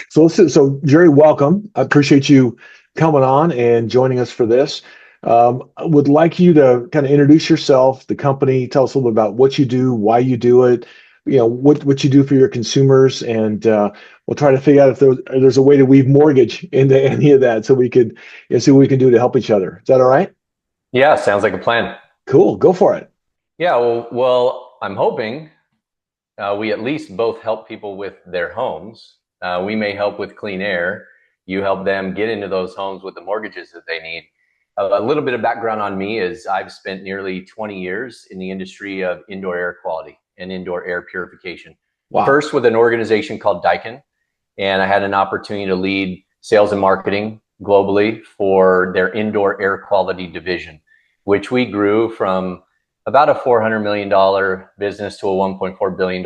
So Jerry, welcome. I appreciate you coming on and joining us for this. I would like you to kind of introduce yourself, the company, tell us a little bit about what you do, why you do it, what you do for your consumers, and we'll try to figure out if there's a way to weave mortgage into any of that so we could see what we can do to help each other. Is that all right? Yeah, sounds like a plan. Cool. Go for it. Yeah, well, I'm hoping we at least both help people with their homes. We may help with clean air. You help them get into those homes with the mortgages that they need. A little bit of background on me is I've spent nearly 20 years in the industry of indoor air quality and indoor air purification. Wow. First with an organization called Daikin, and I had an opportunity to lead sales and marketing globally for their indoor air quality division, which we grew from about a $400 million business to a $1.4 billion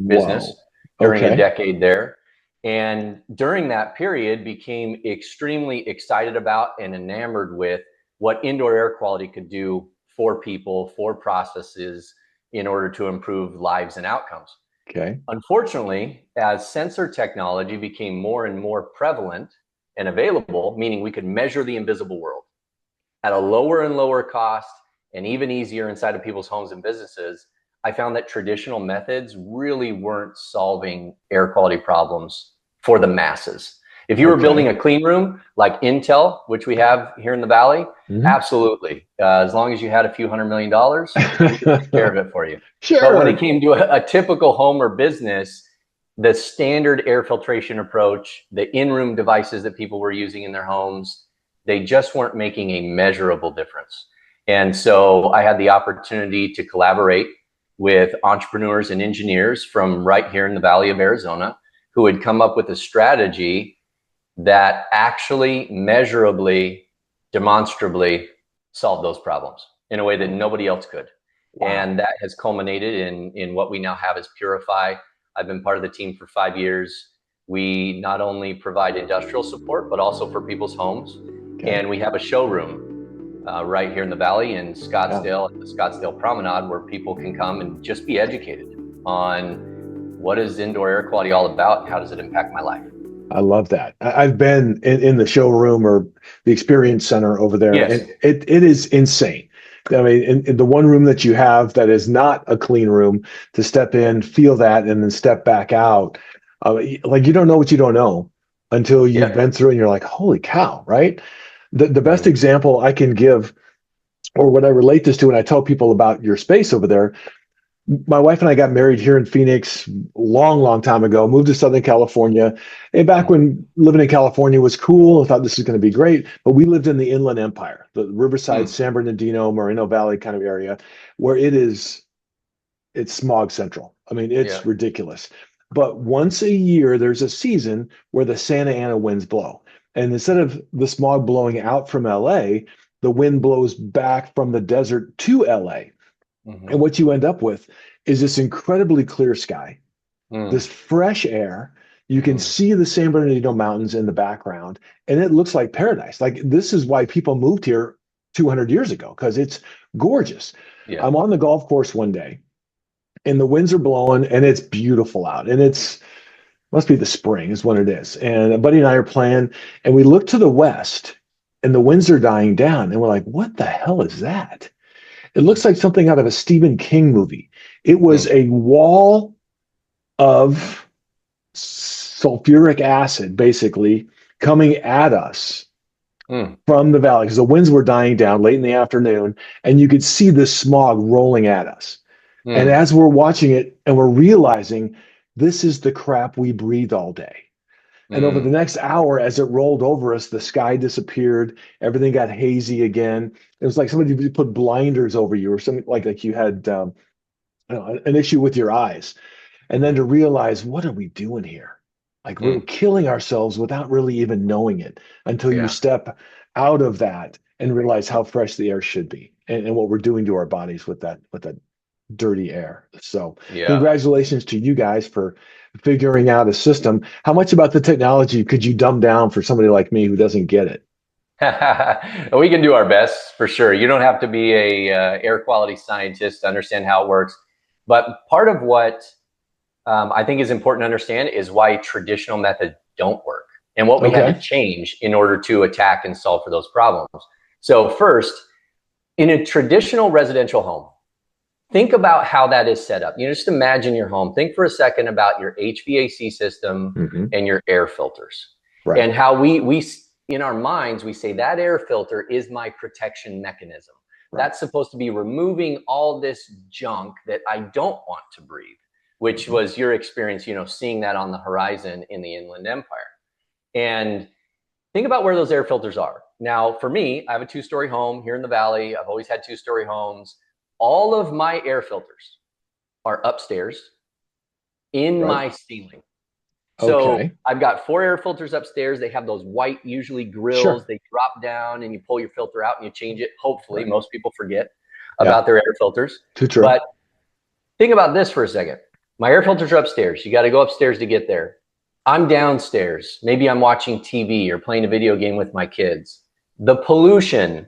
business Whoa. during a Okay. decade there. And during that period became extremely excited about and enamored with what indoor air quality could do for people, for processes in order to improve lives and outcomes. Okay. Unfortunately, as sensor technology became more and more prevalent and available, meaning we could measure the invisible world at a lower and lower cost and even easier inside of people's homes and businesses, I found that traditional methods really weren't solving air quality problems for the masses. If you were building Okay. a clean room like Intel, which we have here in the Valley, Mhm. absolutely. As long as you had a few $100 million, we could take care of it for you. But when it Sure. came to a typical home or business, the standard air filtration approach, the in-room devices that people were using in their homes, they just weren't making a measurable difference. And so I had the opportunity to collaborate with entrepreneurs and engineers from right here in the Valley of Arizona who had come up with a strategy that actually measurably, demonstrably solved those problems in a way that nobody else could. Wow. And that has culminated in what we now have as Purify. I've been part of the team for 5 years. We not only provide industrial support, but also for people's homes. Okay. And we have a showroom right here in the Valley in Yeah. Scottsdale, at the Scottsdale Promenade, where people can come and just be educated on what is indoor air quality all about and how does it impact my life. I love that. I've been in the showroom or the experience center over there, Yes. and it is insane. I mean, in the one room that you have that is not a clean room, to step in, feel that, and then step back out. Like you don't know what you don't know until you've Yeah. been through it and you're like, holy cow, right? The best Mm. example I can give, or what I relate this to when I tell people about your space over there, my wife and I got married here in Phoenix long, long time ago, moved to Southern California. And back Mm. when living in California was cool, I thought this is going to be great. But we lived in the Inland Empire, the Riverside, Mm. San Bernardino, Moreno Valley kind of area, where it's smog central. I mean, Yeah. it's ridiculous. But once a year, there's a season where the Santa Ana winds blow. And instead of the smog blowing out from LA, the wind blows back from the desert to LA. And Hmm. what you end up with is this incredibly clear sky, Mm. this fresh air. You can Mm. see the San Bernardino Mountains in the background, and it looks like paradise. Like this is why people moved here 200 years ago, because it's gorgeous. Yeah. I'm on the golf course one day, and the winds are blowing, and it's beautiful out. And it's must be the spring is when it is. And a buddy and I are playing, and we look to the west, and the winds are dying down, and we're like, "What the hell is that?" It looks like something out of a Stephen King movie. It was Mm. a wall of sulfuric acid, basically, coming at us Mm. from the valley because the winds were dying down late in the afternoon, and you could see the smog rolling at us. And Mm. as we're watching it and we're realizing this is the crap we breathe all day. And over the Mm. next hour, as it rolled over us, the sky disappeared. Everything got hazy again. It was like somebody put blinders over you, or something like you had an issue with your eyes. And then to realize, what are we doing here? Like we're Mm. killing ourselves without really even knowing it until you Yeah. step out of that and realize how fresh the air should be, and what we're doing to our bodies with that dirty air. So Yeah. congratulations to you guys for figuring out a system. How much about the technology could you dumb down for somebody like me who doesn't get it? We can do our best for sure. You don't have to be a air quality scientist to understand how it works. But part of what I think is important to understand is why traditional methods don't work and what we had to change in order to attack and solve for those problems. So first, in a traditional residential home, think about how that is set up. You just imagine your home. Think for a second about your HVAC system and your air filters, and how we in our minds, we say that air filter is my protection mechanism. That's supposed to be removing all this junk that I don't want to breathe, which was your experience, seeing that on the horizon in the Inland Empire. And think about where those air filters are. Now, for me, I have a 2-story home here in the Valley. I've always had 2-story homes. All of my air filters are upstairs in my ceiling. So I've got 4 air filters upstairs. They have those white, usually grills. They drop down and you pull your filter out and you change it. Hopefully, most people forget about their air filters. Too true. But think about this for a second. My air filters are upstairs. You got to go upstairs to get there. I'm downstairs. Maybe I'm watching TV or playing a video game with my kids. The pollution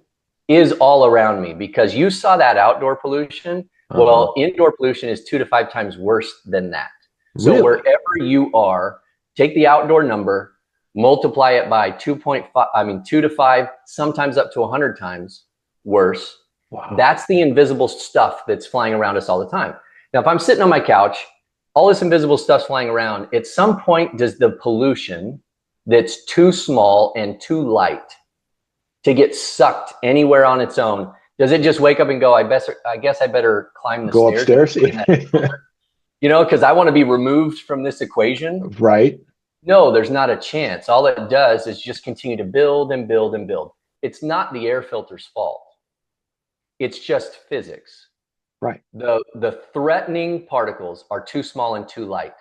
is all around me because you saw that outdoor pollution. Well, indoor pollution is 2 to 5 times worse than that. So wherever you are, take the outdoor number, multiply it by 2 to 5, sometimes up to 100 times worse. Wow. That's the invisible stuff that's flying around us all the time. Now, if I'm sitting on my couch, all this invisible stuff's flying around. At some point, does the pollution that's too small and too light to get sucked anywhere on its own, does it just wake up and go, I guess I better climb the stairs? Go upstairs? Because I want to be removed from this equation. Right. No, there's not a chance. All it does is just continue to build and build and build. It's not the air filter's fault. It's just physics. Right. The threatening particles are too small and too light.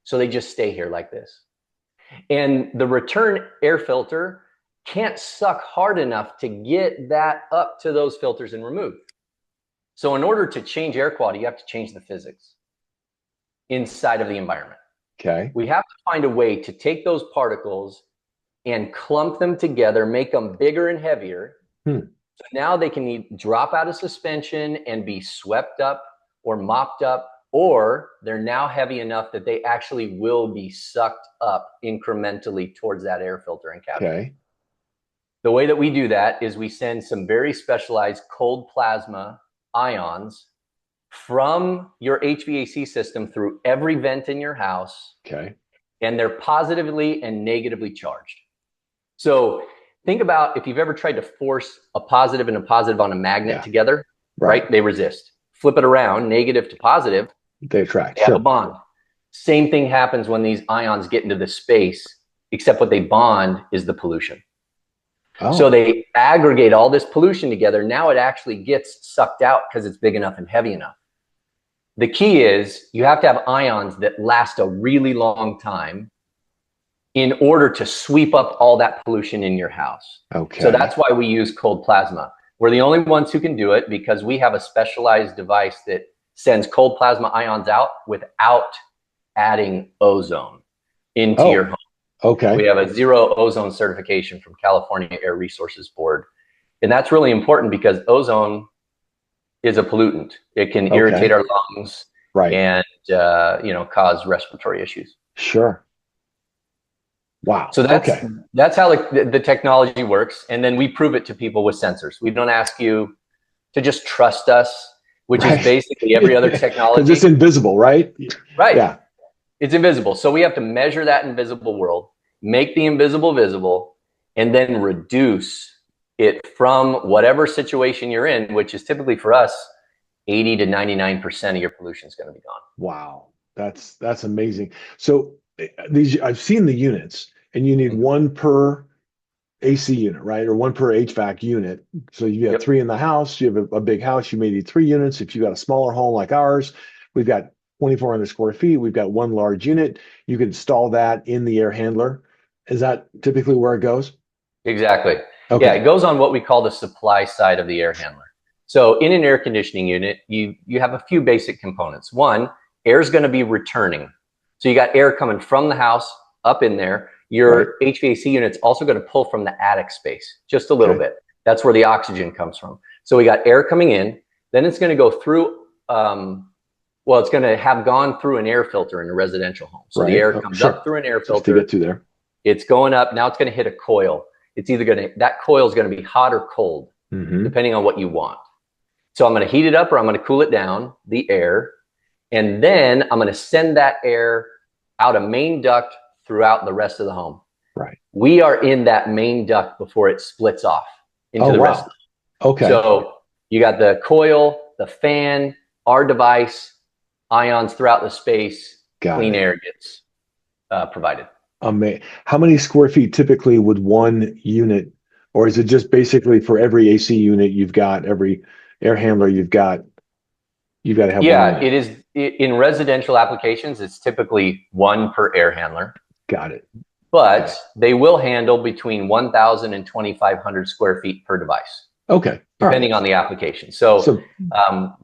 So they just stay here like this. And the return air filter can't suck hard enough to get that up to those filters and remove. So in order to change air quality, you have to change the physics inside of the environment. Okay. We have to find a way to take those particles and clump them together, make them bigger and heavier. So now they can drop out of suspension and be swept up or mopped up, or they're now heavy enough that they actually will be sucked up incrementally towards that air filter and captured. Okay. The way that we do that is we send some very specialized cold plasma ions from your HVAC system through every vent in your house. Okay. And they're positively and negatively charged. So think about if you've ever tried to force a positive and a positive on a magnet together, right? They resist. Flip it around, negative to positive, they attract. They have a bond. Same thing happens when these ions get into the space, except what they bond is the pollution. So they aggregate all this pollution together. Now it actually gets sucked out because it's big enough and heavy enough. The key is you have to have ions that last a really long time in order to sweep up all that pollution in your house. Okay. So that's why we use cold plasma. We're the only ones who can do it because we have a specialized device that sends cold plasma ions out without adding ozone into your home. Okay. We have a 0 ozone certification from California Air Resources Board. And that's really important because ozone is a pollutant. It can irritate our lungs and, cause respiratory issues. Sure. Wow. So that's how the technology works. And then we prove it to people with sensors. We don't ask you to just trust us, which is basically every other technology. It's invisible, right? Right. Yeah. It's invisible. So we have to measure that invisible world, make the invisible visible, and then reduce it from whatever situation you're in, which is typically for us, 80 to 99% of your pollution is going to be gone. Wow. That's amazing. So I've seen the units, and you need one per AC unit, right? Or one per HVAC unit. So you have 3 in the house, you have a big house, you may need 3 units. If you got a smaller home like ours, we've got 2,400 square feet. We've got 1 large unit. You can install that in the air handler. Is that typically where it goes? Exactly. Okay. Yeah, it goes on what we call the supply side of the air handler. So in an air conditioning unit, you have a few basic components. One, air is going to be returning. So you got air coming from the house up in there. Your HVAC unit's also going to pull from the attic space just a little bit. That's where the oxygen comes from. So we got air coming in. Then it's going to go through Well, it's going to have gone through an air filter in a residential home. So the Right. air Oh, comes sure. up through an air Just to filter. get to there. It's going up. Now it's going to hit a coil. It's either that coil is going to be hot or cold, depending on what you want. So I'm going to heat it up or I'm going to cool it down, the air. And then I'm going to send that air out a main duct throughout the rest of the home. Right. We are in that main duct before it splits off into the rest of the home. Okay. So you got the coil, the fan, our device, ions throughout the space, clean air gets provided. How many square feet typically would one unit, or is it just basically for every AC unit you've got, every air handler you've got to have one unit? It is in residential applications, it's typically one per air handler. Got it. But they will handle between 1,000 and 2,500 square feet per device. Okay. Depending on the application. So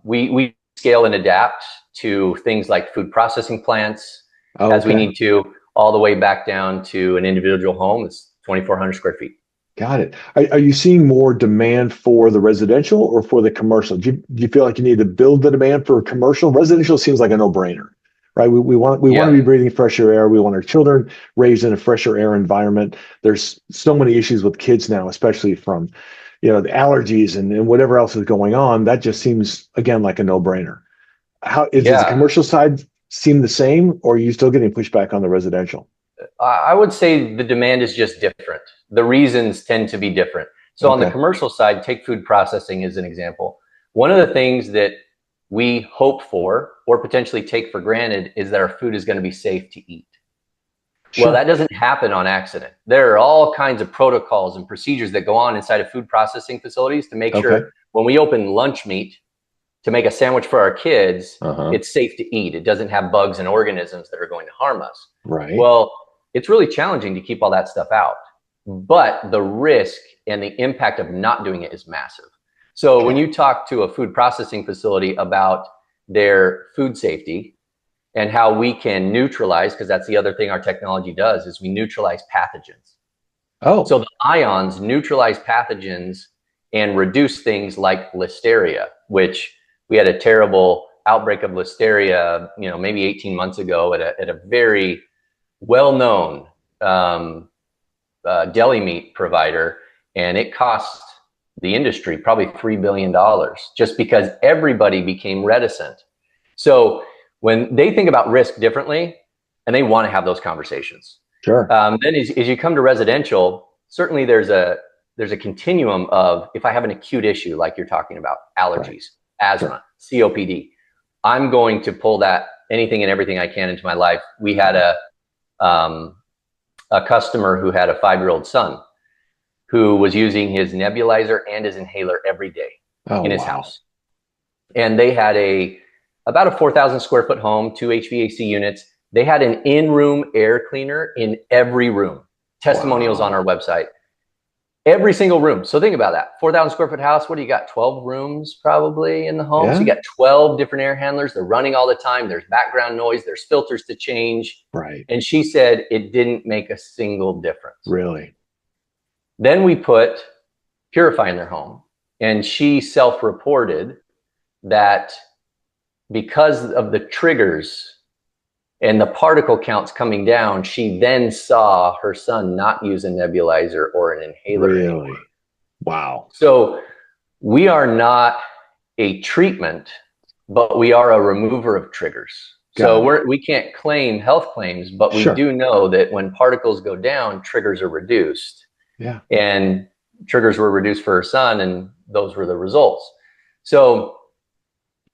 we scale and adapt to things like food processing plants as we need to, all the way back down to an individual home. It's 2,400 square feet. Got it. Are you seeing more demand for the residential or for the commercial? Do you feel like you need to build the demand for commercial? Residential seems like a no-brainer, right? We want to be breathing fresher air. We want our children raised in a fresher air environment. There's so many issues with kids now, especially from the allergies and whatever else is going on. That just seems, again, like a no-brainer. Does the commercial side seem the same, or are you still getting pushback on the residential? I would say the demand is just different. The reasons tend to be different. So on the commercial side, take food processing as an example. One of the things that we hope for or potentially take for granted is that our food is going to be safe to eat. Sure. Well, that doesn't happen on accident. There are all kinds of protocols and procedures that go on inside of food processing facilities to make sure when we open lunch meat to make a sandwich for our kids, it's safe to eat. It doesn't have bugs and organisms that are going to harm us. Right. Well, it's really challenging to keep all that stuff out, but the risk and the impact of not doing it is massive. So when you talk to a food processing facility about their food safety and how we can neutralize, because that's the other thing our technology does, is we neutralize pathogens. So the ions neutralize pathogens and reduce things like listeria, which we had a terrible outbreak of listeria, maybe 18 months ago at a very well-known deli meat provider, and it cost the industry probably $3 billion just because everybody became reticent. So when they think about risk differently, and they want to have those conversations. Sure. Then as you come to residential, certainly there's a continuum of, if I have an acute issue like you're talking about, allergies, asthma, COPD, I'm going to pull that anything and everything I can into my life. We had a customer who had a 5-year-old son who was using his nebulizer and his inhaler every day in his house. And they had about a 4,000 square foot home, 2 HVAC units. They had an in-room air cleaner in every room. Testimonials on our website. Every single room. So think about that. 4,000 square foot house. What do you got? 12 rooms probably in the home. So you got 12 different air handlers. They're running all the time. There's background noise. There's filters to change. Right. And she said it didn't make a single difference. Really? Then we put Purified in their home. And she self-reported that because of the triggers and the particle counts coming down, she then saw her son not use a nebulizer or an inhaler anymore. Wow. So we are not a treatment, but we are a remover of triggers. We can't claim health claims, but we do know that when particles go down, triggers are reduced. Yeah. And triggers were reduced for her son, and those were the results. So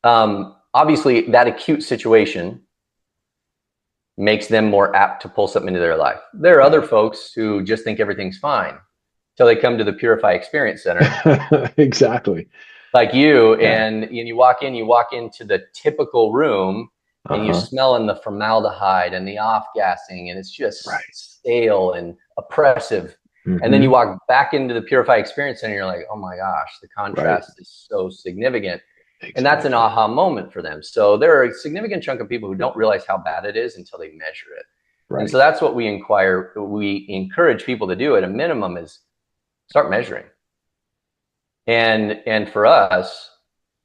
obviously that acute situation makes them more apt to pull something into their life. There are other folks who just think everything's fine until they come to the Purify Experience Center. Exactly. Like you, and you walk into the typical room and you're smelling the formaldehyde and the off-gassing, and it's just stale and oppressive. And then you walk back into the Purify Experience Center and you're like, oh my gosh, the contrast is so significant. And that's an aha moment for them. So there are a significant chunk of people who don't realize how bad it is until they measure it. Right. And so that's what we encourage people to do at a minimum, is start measuring. And for us,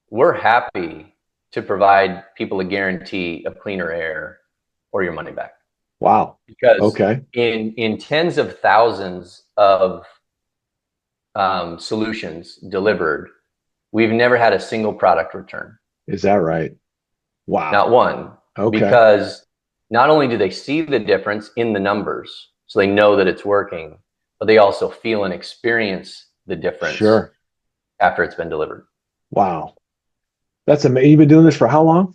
we're happy to provide people a guarantee of cleaner air or your money back. Wow. Because Okay. in tens of thousands of solutions delivered, we've never had a single product return. Is that right? Not Wow. one. Okay. Because not only do they see the difference in the numbers, so they know that it's working, but they also feel and experience the difference Sure. after it's been delivered. Wow. That's amazing. You've been doing this for how long?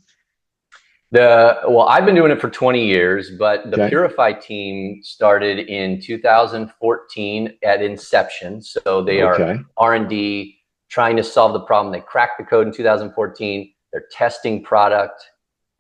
Well, I've been doing it for 20 years, but the Okay. Purified team started in 2014 at inception. So they are Okay. R&D trying to solve the problem. They cracked the code in 2014. They're testing product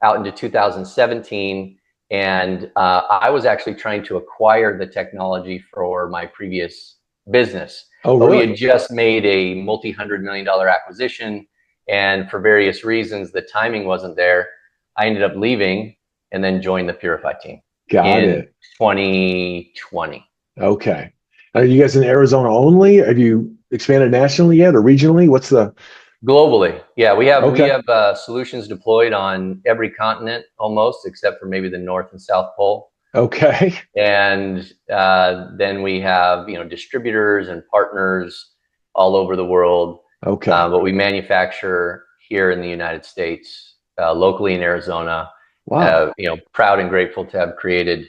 out into 2017. And I was actually trying to acquire the technology for my previous business. Oh, But we really? had just made a multi-$100 million acquisition. And for various reasons, the timing wasn't there. I ended up leaving and then joined the Purified team Got in it. 2020. Okay. Are you guys in Arizona only? Have you expanded nationally yet or regionally? What's the Globally, yeah, we okay? have solutions deployed on every continent almost, except for maybe the North and South Pole. Okay. And then we have distributors and partners all over the world. Okay. But we manufacture here in the United States, locally in Arizona. Wow. Proud and grateful to have created,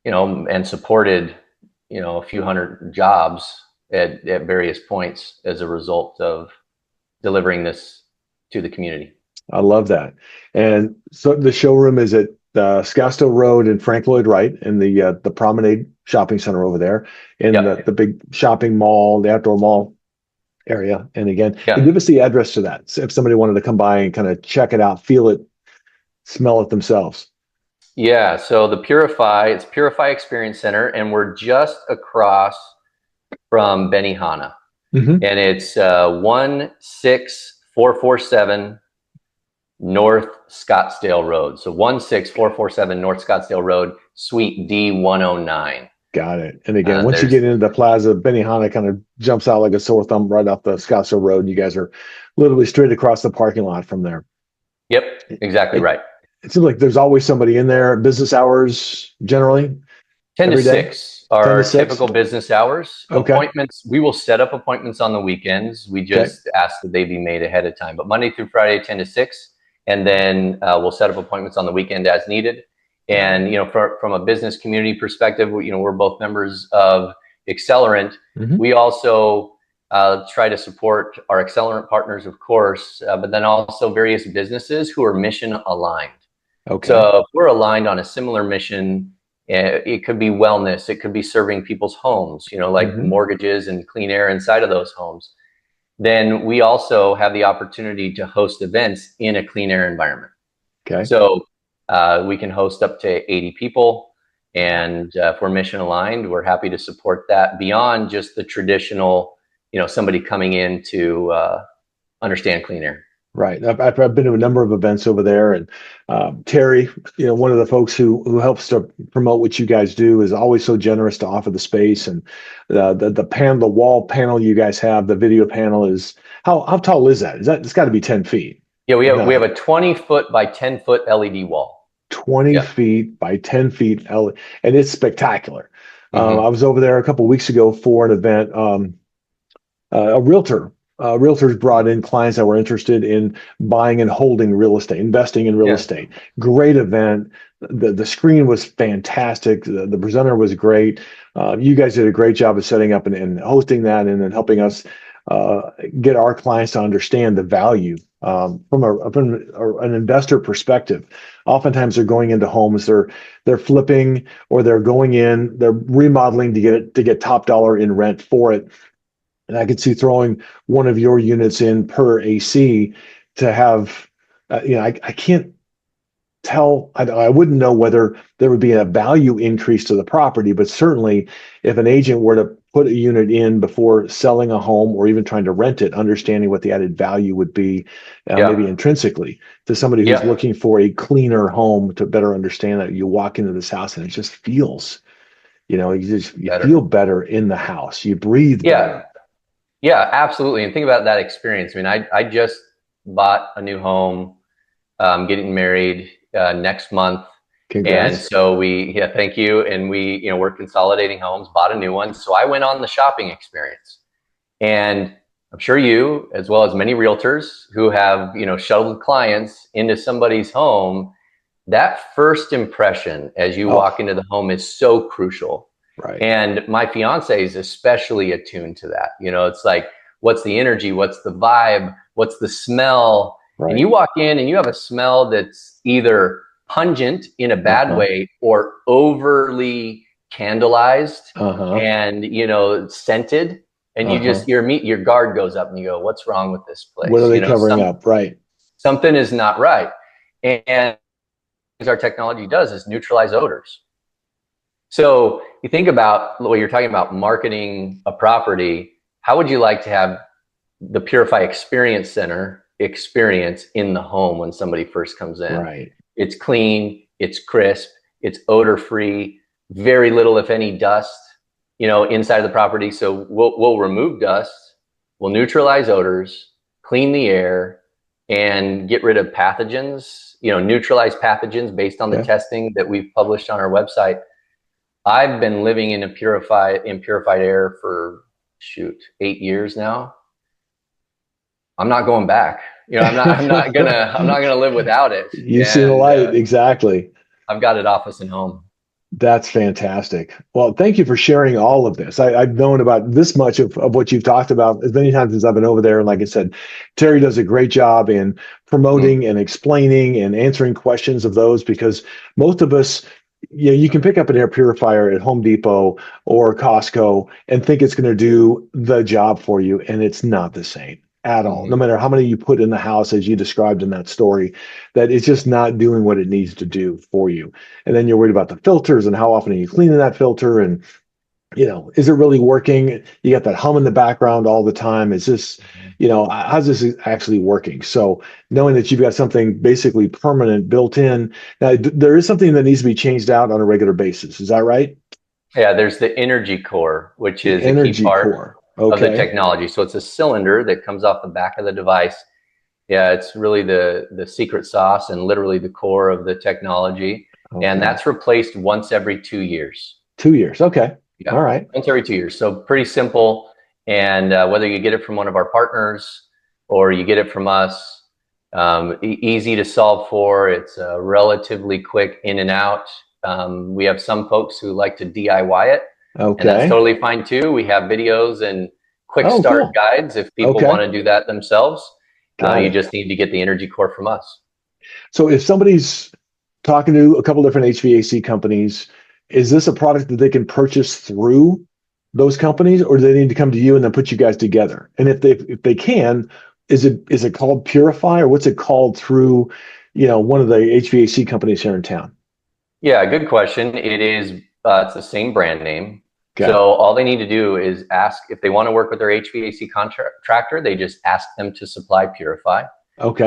and supported, a few hundred jobs at various points as a result of delivering this to the community. I love that. And so the showroom is at Scottsdale Road in Frank Lloyd Wright in the Promenade Shopping Center over there in Yep. the big shopping mall, the outdoor mall area. And again, and Yeah. give us the address to that. So if somebody wanted to come by and kind of check it out, feel it, smell it themselves. Yeah. So it's Purify Experience Center, and we're just across from Benihana. Hmm. And it's 16447 North Scottsdale Road. So 16447 North Scottsdale Road, Suite D109. Got it. And again, once you There's get into the plaza, Benihana kind of jumps out like a sore thumb right off the Scottsdale Road. And you guys are literally straight across the parking lot from there. Yep, exactly It, right. it seems like there's always somebody in there. Business hours generally 10 to every day, 6 10 to are 6. typical business hours. Okay. Appointments, we will set up appointments on the weekends. We Okay. just ask that they be made ahead of time. But Monday through Friday, 10 to 6. And then we'll set up appointments on the weekend as needed. And, from a business community perspective, we're both members of Accelerant. Hmm. We also try to support our Accelerant partners, of course, but then also various businesses who are mission aligned. Okay. So if we're aligned on a similar mission, it could be wellness, it could be serving people's homes, like Hmm. mortgages and clean air inside of those homes. Then we also have the opportunity to host events in a clean air environment. Okay. So we can host up to 80 people. And if we're mission aligned, we're happy to support that beyond just the traditional, somebody coming in to understand clean air. Right. I've been to a number of events over there, and Terry, one of the folks who helps to promote what you guys do, is always so generous to offer the space and the wall panel you guys have, the video panel is how tall is that? It's got to be 10 feet. Yeah, we No, have a 20-foot by 10-foot LED wall. 20 Yeah. feet by 10 feet, and it's spectacular. Mm-hmm. I was over there a couple of weeks ago for an event. A realtor. Realtors brought in clients that were interested in buying and holding real estate, investing in real Yeah. estate. Great event. The screen was fantastic. The presenter was great. You guys did a great job of setting up and hosting that, and then helping us get our clients to understand the value from an investor perspective. Oftentimes, they're going into homes, they're flipping, or they're going in, they're remodeling to get top dollar in rent for it. And I could see throwing one of your units in per AC to have, I can't tell, I wouldn't know whether there would be a value increase to the property, but certainly if an agent were to put a unit in before selling a home or even trying to rent it, understanding what the added value would be, maybe intrinsically to somebody who's looking for a cleaner home, to better understand that you walk into this house and it just feels, you feel better in the house, you breathe better. Yeah, absolutely. And think about that experience. I mean, I just bought a new home, getting married next month. And Congrats. so yeah, thank you. And we're consolidating homes, bought a new one. So I went on the shopping experience. And I'm sure you, as well as many realtors who have, shuttled clients into somebody's home, that first impression as you walk into the home is so crucial. Right. And my fiance is especially attuned to that. It's like, what's the energy? What's the vibe? What's the smell? Right. And you walk in and you have a smell that's either pungent in a bad way or overly candleized and, scented. And you just, your guard goes up and you go, what's wrong with this place? What are they covering up? Right. Something is not right. And our technology does is neutralize odors. So you think about what you're talking about, marketing a property. How would you like to have the Purify Experience Center experience in the home when somebody first comes in? Right. It's clean, it's crisp, it's odor free, very little, if any, dust, inside of the property. So we'll remove dust, we'll neutralize odors, clean the air, and get rid of pathogens, neutralize pathogens based on the testing that we've published on our website. I've been living in purified air for 8 years now. I'm not going back. I'm not gonna live without it. You see the light. Exactly. I've got it office and home. That's fantastic. Well, thank you for sharing all of this. I've known about this much of what you've talked about as many times as I've been over there. And like I said, Terry does a great job in promoting and explaining and answering questions of those, because most of us, you can pick up an air purifier at Home Depot or Costco and think it's going to do the job for you. And it's not the same at all. No matter how many you put in the house, as you described in that story, that it's just not doing what it needs to do for you. And then you're worried about the filters and how often are you cleaning that filter, and is it really working? You got that hum in the background all the time. Is this, how's this actually working? So knowing that you've got something basically permanent built in. Now, there is something that needs to be changed out on a regular basis. Is that right? Yeah, there's the energy core, which is a key part of the technology. So it's a cylinder that comes off the back of the device. Yeah, it's really the secret sauce and literally the core of the technology. And that's replaced once every 2 years. 2 years. Okay. Yeah. All right. Once every 2 years. So pretty simple. And whether you get it from one of our partners or you get it from us, easy to solve for. It's relatively quick in and out. We have some folks who like to DIY it. Okay. And that's totally fine too. We have videos and quick start guides if people want to do that themselves. You just need to get the energy core from us. So if somebody's talking to a couple different HVAC companies, is this a product that they can purchase through those companies, or do they need to come to you and then put you guys together? And if they can, is it called Purify, or what's it called through, one of the HVAC companies here in town? Yeah, good question. It is, it's the same brand name. Okay. So all they need to do is ask if they want to work with their HVAC contractor. They just ask them to supply Purify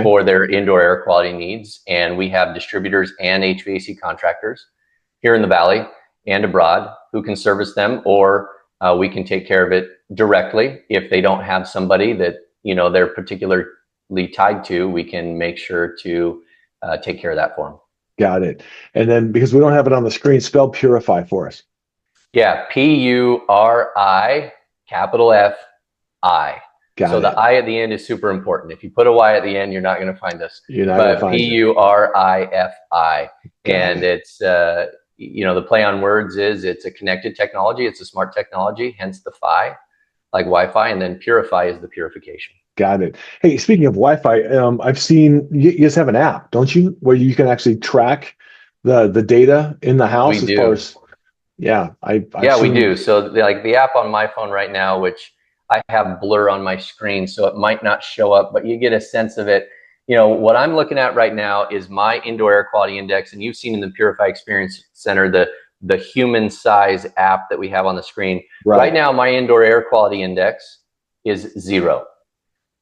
for their indoor air quality needs. And we have distributors and HVAC contractors here in the Valley and abroad who can service them, or we can take care of it directly. If they don't have somebody that, they're particularly tied to, we can make sure to take care of that for them. Got it. And then, because we don't have it on the screen, spell Purify for us. Yeah, Puri, capital F-I. So the I at the end is super important. If you put a Y at the end, you're not going to find us. You're not going to find Purifi. And it's, the play on words is it's a connected technology. It's a smart technology, hence the Fi, like Wi-Fi. And then Purify is the purification. Got it. Hey, speaking of Wi-Fi, I've seen you guys have an app, don't you, where you can actually track the data in the house? We do. We do. So the app on my phone right now, which I have blur on my screen, so it might not show up, but you get a sense of it. What I'm looking at right now is my indoor air quality index, and you've seen in the Purify Experience Center the human size app that we have on the screen. Right now, my indoor air quality index is 0.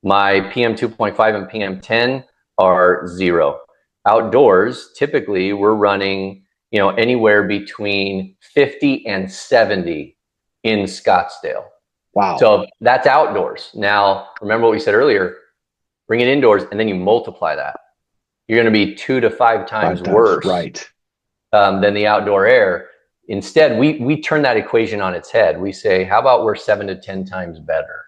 My PM 2.5 and PM 10 are 0. Outdoors, typically we're running, anywhere between 50 and 70 in Scottsdale. Wow. So that's outdoors. Now, remember what we said earlier, bring it indoors, and then you multiply that. You're going to be 2 to 5 times 5 times, worse right. Than the outdoor air. Instead, we turn that equation on its head. We say, how about we're 7 to 10 times better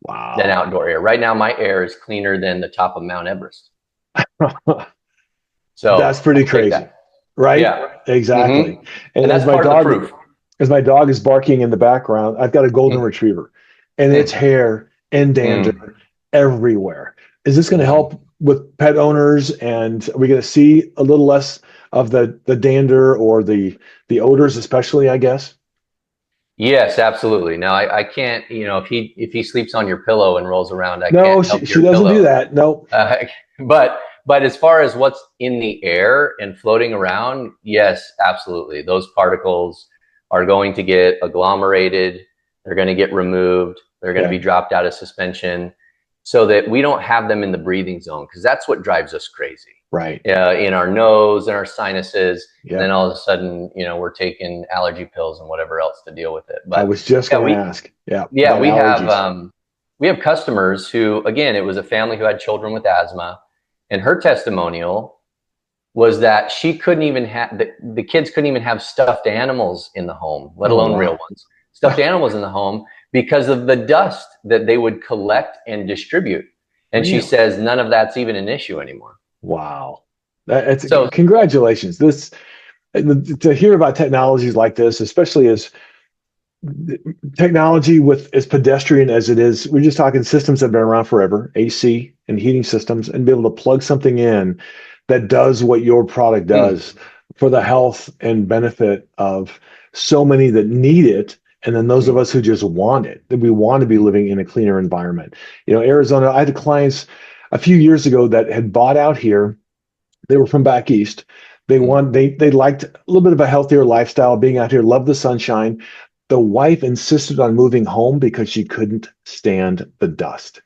than Wow. outdoor air? Right now, my air is cleaner than the top of Mount Everest. So That's pretty I'll take crazy, that. right? Yeah. Exactly. Mm-hmm. And And that's part of the proof. as my dog is barking in the background, I've got a golden retriever, and it's hair and Mm-hmm. dander everywhere. Is this going to Mm-hmm. help with pet owners? And are we going to see a little less of the dander or the odors, especially, I guess? Yes, absolutely. Now I can't, if he sleeps on your pillow and rolls around, I No, can't help she your doesn't do pillow. that. No. Uh, but as far as what's in the air and floating around, yes, absolutely. Those particles are going to get agglomerated. They're going to get removed. They're going to be Okay. dropped out of suspension so that we don't have them in the breathing zone, because that's what drives us crazy. Right. In our nose and our sinuses. And then Yep. all of a sudden, we're taking allergy pills and whatever else to deal with it. I But was just yeah, going to ask. Yeah. yeah, About we have allergies. we have customers who, again, it was a family who had children with asthma, and her testimonial was that she couldn't even have the kids couldn't even have stuffed animals in the home, let Oh, alone real wow. ones. Stuffed animals in the home because of the dust that they would collect and distribute. And she Really? says none of that's even an issue anymore. Wow. That's So, congratulations. This to hear about technologies like this, especially as technology with as pedestrian as it is, we're just talking systems that have been around forever, AC and heating systems, and be able to plug something in that does what your product does for the health and benefit of so many that need it. And then those of us who just want it, that we want to be living in a cleaner environment. Arizona, I had clients a few years ago that had bought out here. They were from back east. They liked a little bit of a healthier lifestyle, being out here, loved the sunshine. The wife insisted on moving home because she couldn't stand the dust.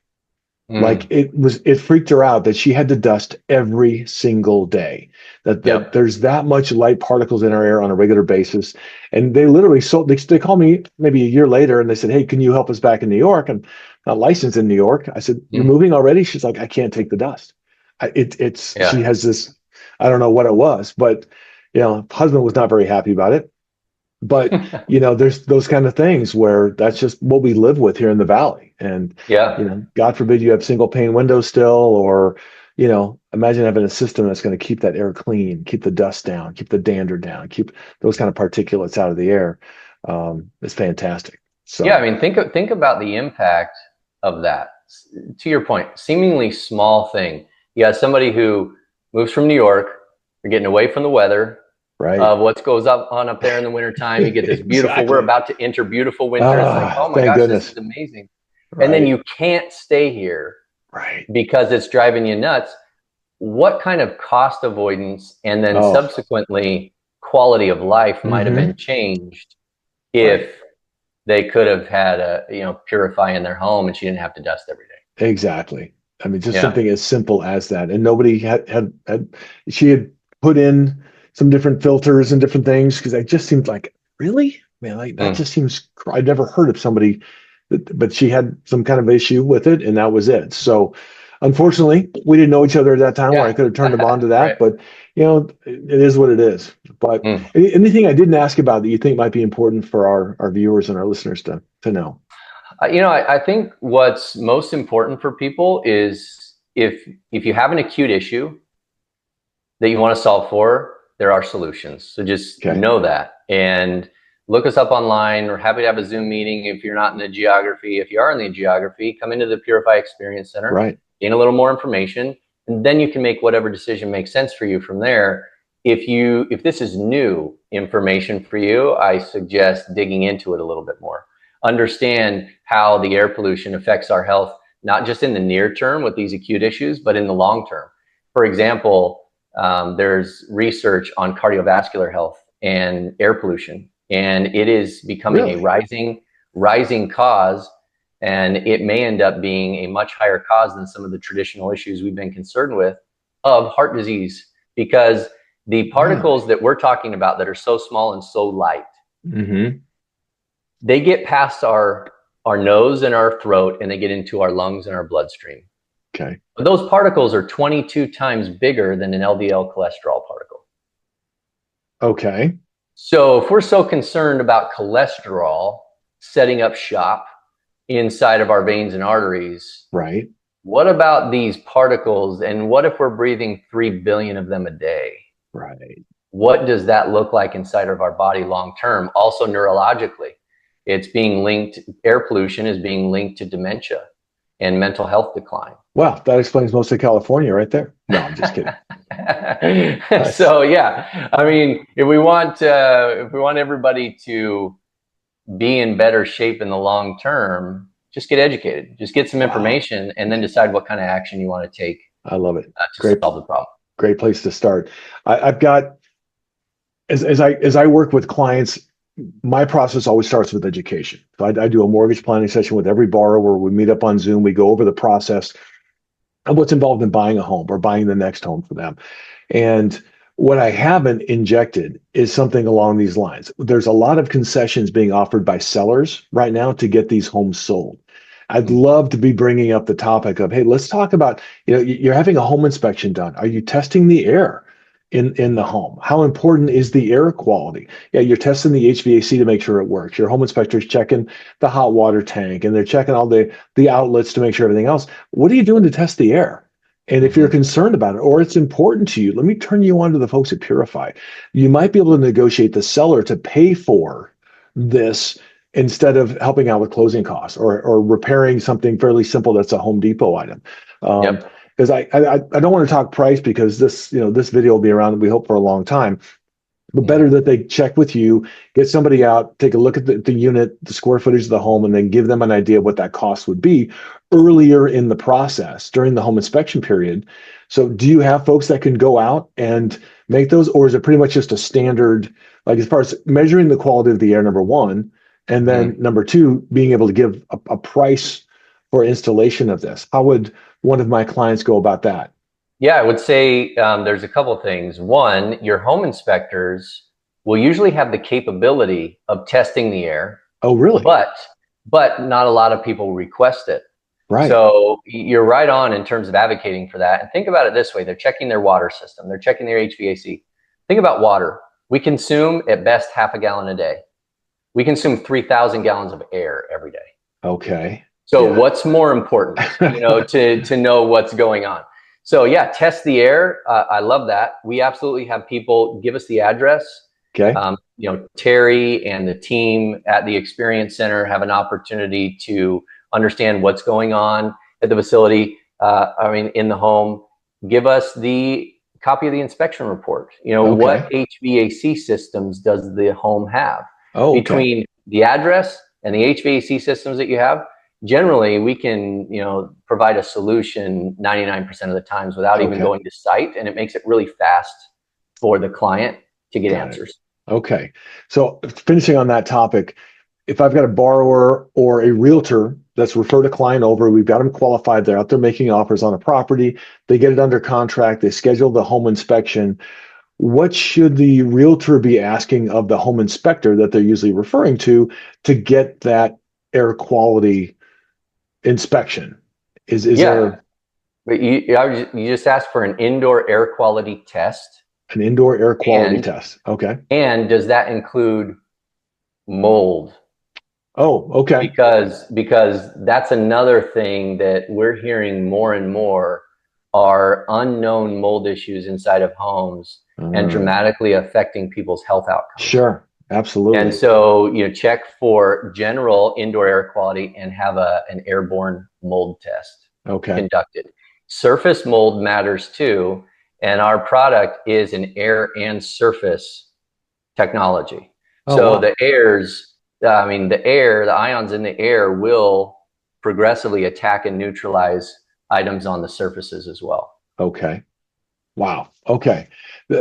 Like it freaked her out that she had to dust every single day. That yep. there's that much light particles in our air on a regular basis. And they literally sold. They called me maybe a year later and they said, "Hey, can you help us back in New York? I'm not licensed in New York." I said, "You're moving already?" She's like, "I can't take the dust." She Yeah. has this. I don't know what it was, but husband was not very happy about it. But there's those kind of things where that's just what we live with here in the valley. And Yeah. God forbid you have single pane windows still, or imagine having a system that's going to keep that air clean, keep the dust down, keep the dander down, keep those kind of particulates out of the air. It's fantastic. Yeah. I So mean, think about the impact of that. To your point, seemingly small thing. You got somebody who moves from New York, they're getting away from the weather right. of what goes on up there in the wintertime. You get this beautiful, we're Exactly. about to enter beautiful winter. It's like, oh my Thank gosh, this goodness. is amazing. And then Right. you can't stay here Right. because it's driving you nuts. What kind of cost avoidance and then Oh. subsequently quality of life might have been Hmm. changed Right. if they could have had Purify in their home and she didn't have to dust every day. Exactly. I mean, just Yeah. something as simple as that. And nobody had she had put in some different filters and different things because it just seemed like, really? Man, like that Mm. just seems, I'd never heard of somebody but she had some kind of issue with it and that was it. So unfortunately, we didn't know each other at that time where I Yeah. could have turned them on to that, Right. but it is what it is. But Mm. anything I didn't ask about that you think might be important for our viewers and our listeners to know? I think what's most important for people is if you have an acute issue that you want to solve for, there are solutions. So just Okay. know that and look us up online. We're happy to have a Zoom meeting if you're not in the geography. If you are in the geography, come into the Purify Experience Center, Right. gain a little more information, and then you can make whatever decision makes sense for you from there. If this is new information for you, I suggest digging into it a little bit more. Understand how the air pollution affects our health, not just in the near term with these acute issues, but in the long term. For example, there's research on cardiovascular health and air pollution, and it is becoming a Really? rising cause, and it may end up being a much higher cause than some of the traditional issues we've been concerned with of heart disease, because the particles Really? that we're talking about that are so small and so light, Mm-hmm. they get past our nose and our throat and they get into our lungs and our bloodstream. Okay. But those particles are 22 times bigger than an LDL cholesterol particle. Okay. So if we're so concerned about cholesterol setting up shop inside of our veins and arteries, Right. what about these particles? And what if we're breathing 3 billion of them a day? Right. What does that look like inside of our body long term? Also neurologically, it's being linked, air pollution is being linked to dementia and mental health decline. Well, that explains most of California right there. No, I'm just kidding. Nice. So yeah, I mean, if we want everybody to be in better shape in the long term, just get educated, just get some Wow. information, and then decide what kind of action you want to take I love it. to Great, solve the problem. great place to start. I've got as I work with clients, my process always starts with education. So I do a mortgage planning session with every borrower. We meet up on Zoom. We go over the process of what's involved in buying a home or buying the next home for them. And what I haven't injected is something along these lines. There's a lot of concessions being offered by sellers right now to get these homes sold. I'd love to be bringing up the topic of, hey, let's talk about, you're having a home inspection done. Are you testing the air in the home? How important is the air quality? Yeah, you're testing the HVAC to make sure it works. Your home inspector's checking the hot water tank and they're checking all the outlets to make sure everything else. What are you doing to test the air? And if you're concerned about it or it's important to you, let me turn you on to the folks at Purified. You might be able to negotiate the seller to pay for this instead of helping out with closing costs or repairing something fairly simple that's a Home Depot item. Yep. Because I don't want to talk price because this video will be around, we hope, for a long time. But better that they check with you, get somebody out, take a look at the unit, the square footage of the home, and then give them an idea of what that cost would be earlier in the process during the home inspection period. So do you have folks that can go out and make those, or is it pretty much just a standard, like as far as measuring the quality of the air, number one, and then number two, being able to give a price for installation of this? How would one of my clients go about that? Yeah, I would say there's a couple things. One, your home inspectors will usually have the capability of testing the air, Oh, really? but not a lot of people request it. Right. So you're right on in terms of advocating for that. And think about it this way: they're checking their water system, they're checking their HVAC. Think about water. We consume at best half a gallon a day. We consume 3,000 gallons of air every day. Okay. So what's more important, to know what's going on? So yeah, test the air. I love that. We absolutely have people give us the address. Okay. Terry and the team at the Experience Center have an opportunity to understand what's going on at the facility. In the home. Give us the copy of the inspection report. What HVAC systems does the home have? Between the address and the HVAC systems that you have, generally we can provide a solution 99% of the times without even going to site, and it makes it really fast for the client to get answers. Okay. So finishing on that topic, if I've got a borrower or a realtor that's referred a client over, we've got them qualified, they're out there making offers on a property, they get it under contract, they schedule the home inspection. What should the realtor be asking of the home inspector that they're usually referring to get that air quality inspection? Is there But you just asked for an indoor air quality test. an indoor air quality test? Okay. And does that include mold? Oh, okay. Because that's another thing that we're hearing more and more are unknown mold issues inside of homes and dramatically affecting people's health outcomes. Sure. Absolutely. And so check for general indoor air quality and have an airborne mold test conducted. Surface mold matters too, and our product is an air and surface technology. The ions in the air will progressively attack and neutralize items on the surfaces as well. Okay. Wow. Okay.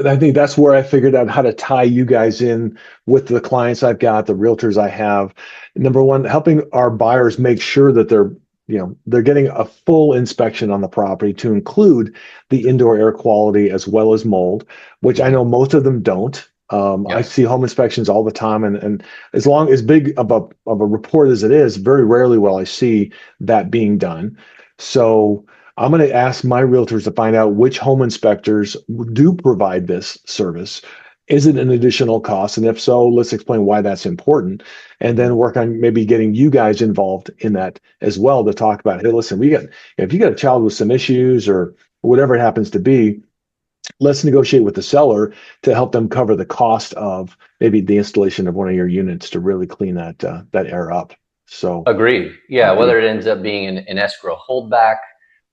I think that's where I figured out how to tie you guys in with the clients I've got, the realtors I have. Number one, helping our buyers make sure that they're getting a full inspection on the property to include the indoor air quality as well as mold, which I know most of them don't. I see home inspections all the time, and as big of a report as it is, very rarely will I see that being done. So I'm going to ask my realtors to find out which home inspectors do provide this service. Is it an additional cost? And if so, let's explain why that's important, and then work on maybe getting you guys involved in that as well to talk about, hey, listen, if you got a child with some issues or whatever it happens to be, let's negotiate with the seller to help them cover the cost of maybe the installation of one of your units to really clean that area up. So Agreed. Yeah, whether it ends up being an escrow holdback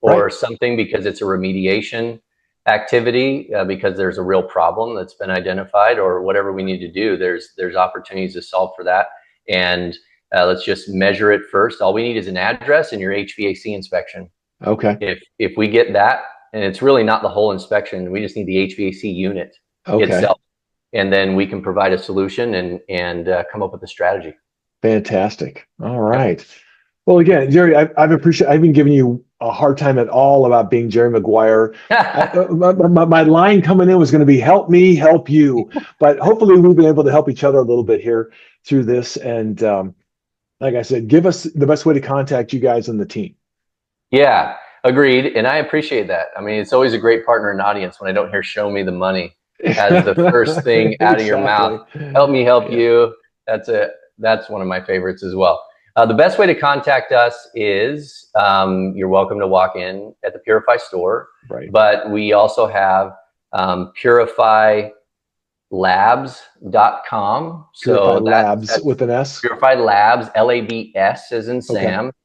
or right. something because it's a remediation activity, because there's a real problem that's been identified, or whatever we need to do, there's opportunities to solve for that. And let's just measure it first. All we need is an address and your HVAC inspection. Okay. If we get that, and it's really not the whole inspection, we just need the HVAC unit Okay. itself, and then we can provide a solution and come up with a strategy. Fantastic. All right. Well, again, Jerry, I've been giving you a hard time at all about being Jerry McGuire. My line coming in was going to be help me, help you. But hopefully we've been able to help each other a little bit here through this. And like I said, give us the best way to contact you guys and the team. Yeah, agreed. And I appreciate that. I mean, it's always a great partner and audience when I don't hear show me the money as the first thing out of your mouth. Help me, help you. That's one of my favorites as well. The best way to contact us is you're welcome to walk in at the Purify store, right. But we also have purifiedlabs.com. Purified Labs with an S? Purified Labs, Labs as in Sam, okay.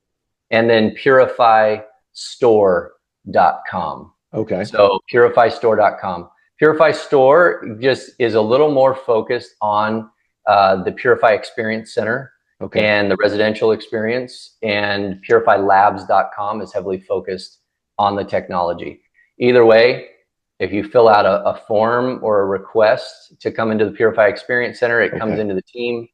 And then purifystore.com. Okay. So purifystore.com. Purify Store just is a little more focused on the Purify Experience Center, okay, and the residential experience, and purifylabs.com is heavily focused on the technology. Either way, if you fill out a form or a request to come into the Purify Experience Center, it comes into the team,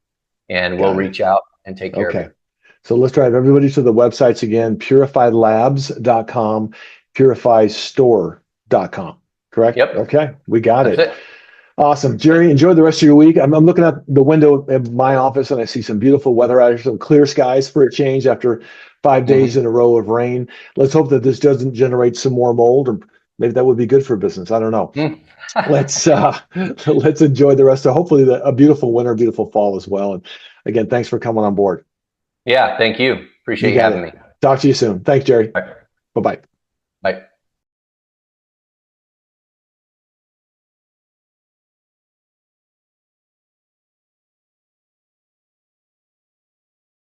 and we'll reach out and take care of it. So let's drive everybody to the websites again: purifylabs.com, purifystore.com. Correct? Yep. Okay, we got it. That's it. Awesome. Jerry, enjoy the rest of your week. I'm looking out the window of my office and I see some beautiful weather out here, some clear skies for a change after 5 days in a row of rain. Let's hope that this doesn't generate some more mold, or maybe that would be good for business. I don't know. Let's enjoy the rest of hopefully a beautiful winter, beautiful fall as well. And again, thanks for coming on board. Yeah, thank you. Appreciate you having me. Talk to you soon. Thanks, Jerry. Right. Bye-bye. Bye.